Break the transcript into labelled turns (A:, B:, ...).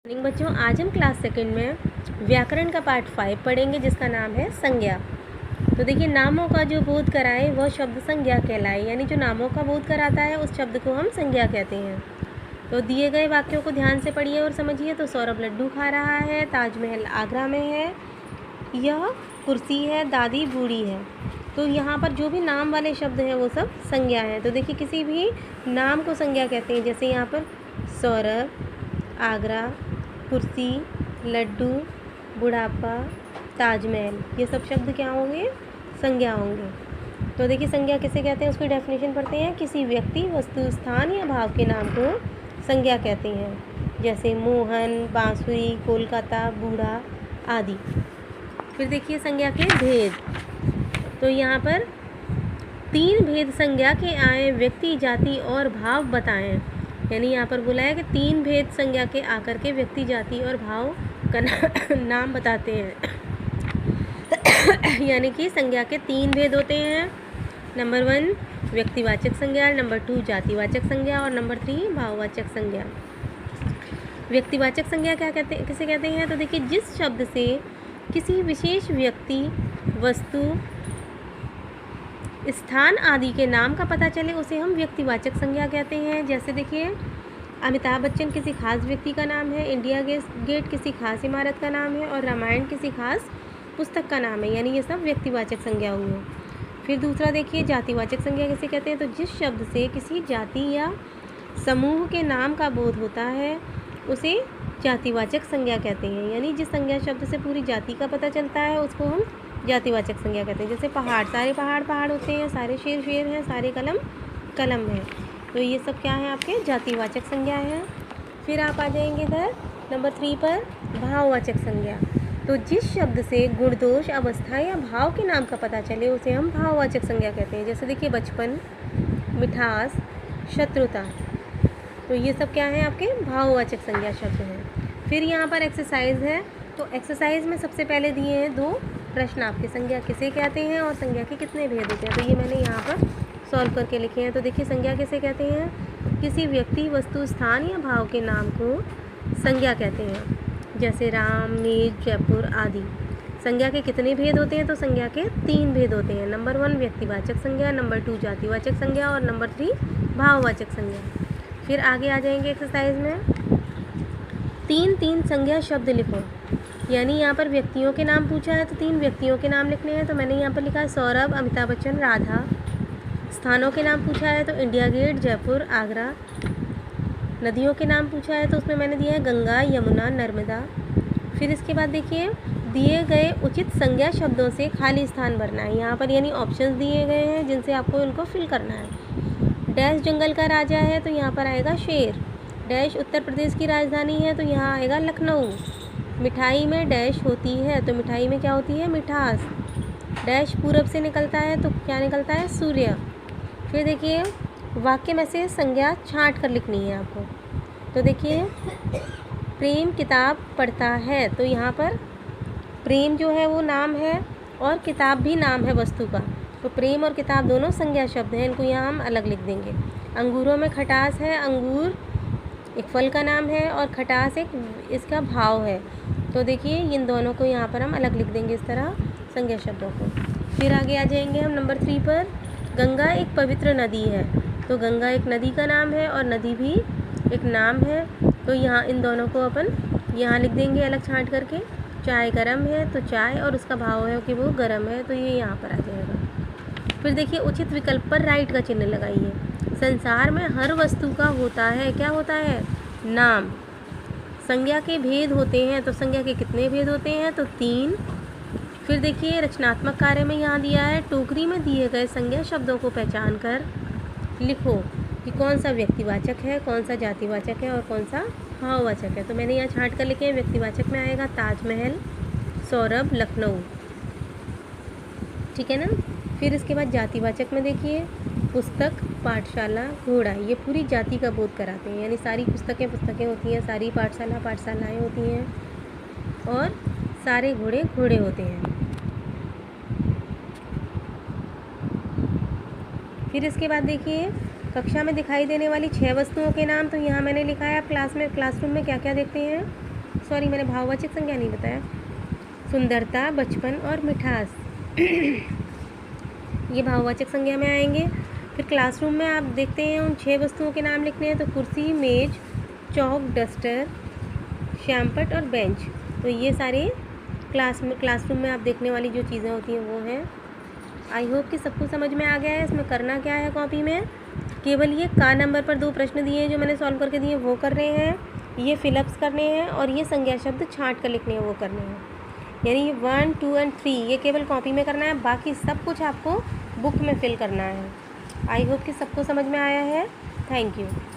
A: Morning बच्चों, आज हम क्लास सेकंड में व्याकरण का पार्ट 5 पढ़ेंगे जिसका नाम है संज्ञा। तो देखिए, नामों का जो बोध कराए वह शब्द संज्ञा कहलाए, यानी जो नामों का बोध कराता है उस शब्द को हम संज्ञा कहते हैं। तो दिए गए वाक्यों को ध्यान से पढ़िए और समझिए। तो सौरभ लड्डू खा रहा है, ताजमहल आगरा में है, यह कुर्सी है, दादी बूढ़ी है। तो यहाँ पर जो भी नाम वाले शब्द हैं वो सब संज्ञा हैं। तो देखिए, किसी भी नाम को संज्ञा कहते हैं। जैसे यहाँ पर सौरभ, आगरा, कुर्सी, लड्डू, बुढ़ापा, ताजमहल, ये सब शब्द क्या होंगे? संज्ञा होंगे। तो देखिए, संज्ञा किसे कहते हैं उसकी डेफिनेशन पढ़ते हैं। किसी व्यक्ति, वस्तु, स्थान या भाव के नाम को संज्ञा कहते हैं। जैसे मोहन, बांसुरी, कोलकाता, बूढ़ा आदि। फिर देखिए संज्ञा के भेद। तो यहाँ पर 3 भेद संज्ञा के आए, व्यक्ति, जाति और भाव बताएं। यानी यहाँ पर बोला है कि 3 भेद संज्ञा के आकर के व्यक्ति, जाति और भाव का नाम बताते हैं। यानी कि संज्ञा के 3 भेद होते हैं। नंबर 1 व्यक्तिवाचक संज्ञा, नंबर 2 जातिवाचक संज्ञा और नंबर 3 भाववाचक संज्ञा। व्यक्तिवाचक संज्ञा किसे कहते हैं? तो देखिए, जिस शब्द से किसी विशेष व्यक्ति, वस्तु, स्थान आदि के नाम का पता चले उसे हम व्यक्तिवाचक संज्ञा कहते हैं। जैसे देखिए, अमिताभ बच्चन किसी खास व्यक्ति का नाम है, इंडिया गेट किसी खास इमारत का नाम है और रामायण किसी खास पुस्तक का नाम है। यानी ये सब व्यक्तिवाचक संज्ञा हुई है। फिर दूसरा देखिए, जातिवाचक संज्ञा किसे कहते हैं? तो जिस शब्द से किसी जाति या समूह के नाम का बोध होता है उसे जातिवाचक संज्ञा कहते हैं। यानी जिस संज्ञा शब्द से पूरी जाति का पता चलता है उसको हम जातिवाचक संज्ञा कहते हैं। जैसे पहाड़, सारे पहाड़ होते हैं, सारे शेर हैं, सारे कलम हैं। तो ये सब क्या है? आपके जातिवाचक संज्ञा है। फिर आप आ जाएंगे इधर नंबर 3 पर, भाववाचक संज्ञा। तो जिस शब्द से गुण, दोष, अवस्था या भाव के नाम का पता चले उसे हम भाववाचक संज्ञा कहते हैं। जैसे देखिए, बचपन, मिठास, शत्रुता। तो ये सब क्या है? आपके भाववाचक संज्ञा शब्द हैं। फिर यहाँ पर एक्सरसाइज है। तो एक्सरसाइज में सबसे पहले दिए हैं 2 प्रश्न आपके, संज्ञा किसे कहते हैं और संज्ञा के कितने भेद होते हैं। तो ये मैंने यहाँ पर सॉल्व करके लिखे हैं। तो देखिए, संज्ञा किसे कहते हैं? किसी व्यक्ति, वस्तु, स्थान या भाव के नाम को संज्ञा कहते हैं। जैसे राम, मेज, जयपुर आदि। संज्ञा के कितने भेद होते हैं? तो संज्ञा के 3 भेद होते हैं। नंबर 1 व्यक्तिवाचक संज्ञा, नंबर 2 जातिवाचक संज्ञा और नंबर 3 भाववाचक संज्ञा। फिर आगे आ जाएंगे एक्सरसाइज में। 3 संज्ञा शब्द लिखो। यानी यहाँ पर व्यक्तियों के नाम पूछा है तो 3 व्यक्तियों के नाम लिखने हैं। तो मैंने यहाँ पर लिखा है सौरभ, अमिताभ बच्चन, राधा। स्थानों के नाम पूछा है तो इंडिया गेट, जयपुर, आगरा। नदियों के नाम पूछा है तो उसमें मैंने दिया है गंगा, यमुना, नर्मदा। फिर इसके बाद देखिए, दिए गए उचित संज्ञा शब्दों से खाली स्थान भरना है। यहाँ पर यानी ऑप्शंस दिए गए हैं जिनसे आपको इनको फिल करना है। डैश जंगल का राजा है तो यहाँ पर आएगा शेर। डैश उत्तर प्रदेश की राजधानी है तो यहाँ आएगा लखनऊ। मिठाई में डैश होती है तो मिठाई में क्या होती है? मिठास। डैश पूरब से निकलता है तो क्या निकलता है? सूर्य। फिर देखिए, वाक्य में से संज्ञा छांट कर लिखनी है आपको। तो देखिए, प्रेम किताब पढ़ता है तो यहाँ पर प्रेम जो है वो नाम है और किताब भी नाम है वस्तु का। तो प्रेम और किताब दोनों संज्ञा शब्द हैं, इनको यहाँ हम अलग लिख देंगे। अंगूरों में खटास है, अंगूर एक फल का नाम है और खटास एक इसका भाव है। तो देखिए, इन दोनों को यहाँ पर हम अलग लिख देंगे इस तरह संज्ञा शब्दों को। फिर आगे आ जाएंगे हम नंबर 3 पर। गंगा एक पवित्र नदी है तो गंगा एक नदी का नाम है और नदी भी एक नाम है। तो यहाँ इन दोनों को अपन यहाँ लिख देंगे अलग छांट करके। चाय गर्म है तो चाय और उसका भाव है कि वो गर्म है, तो ये यहाँ पर आ जाएगा। फिर देखिए, उचित विकल्प पर राइट का चिन्ह लगाइए। संसार में हर वस्तु का होता है, क्या होता है? नाम। संज्ञा के भेद होते हैं तो संज्ञा के कितने भेद होते हैं? तो 3। फिर देखिए, रचनात्मक कार्य में यहाँ दिया है, टोकरी में दिए गए संज्ञा शब्दों को पहचान कर लिखो कि कौन सा व्यक्तिवाचक है, कौन सा जातिवाचक है और कौन सा भाववाचक है। तो मैंने यहाँ छांट कर लिखे हैं। व्यक्तिवाचक में आएगा ताजमहल, सौरभ, लखनऊ। ठीक है ना। फिर इसके बाद जातिवाचक में देखिए, पुस्तक, पाठशाला, घोड़ा। ये पूरी जाति का बोध कराते हैं। यानी सारी पुस्तकें होती हैं, सारी पाठशालाएँ होती हैं और सारे घोड़े होते हैं। फिर इसके बाद देखिए, कक्षा में दिखाई देने वाली 6 वस्तुओं के नाम। तो यहाँ मैंने लिखा है, आप क्लासरूम में क्या क्या देखते हैं? सॉरी मैंने भाववाचक संज्ञा नहीं बताया। सुंदरता, बचपन और मिठास ये भाववाचक संज्ञा में आएंगे। फिर क्लासरूम में आप देखते हैं उन 6 वस्तुओं के नाम लिखने हैं, तो कुर्सी, मेज, चौक, डस्टर, श्यामपट्ट और बेंच। तो ये सारे क्लासरूम में आप देखने वाली जो चीज़ें होती हैं वो हैं। आई होप कि सबको समझ में आ गया है। इसमें करना क्या है, कॉपी में केवल ये का नंबर पर 2 प्रश्न दिए हैं जो मैंने सॉल्व करके दिए वो कर रहे हैं, ये फिलअप्स करने हैं और ये संज्ञा शब्द छांट कर लिखने हैं वो करने हैं। यानी 1, 2 और 3 ये केवल कॉपी में करना है, बाकी सब कुछ आपको बुक में फिल करना है। आई होप कि सबको समझ में आया है। Thank you.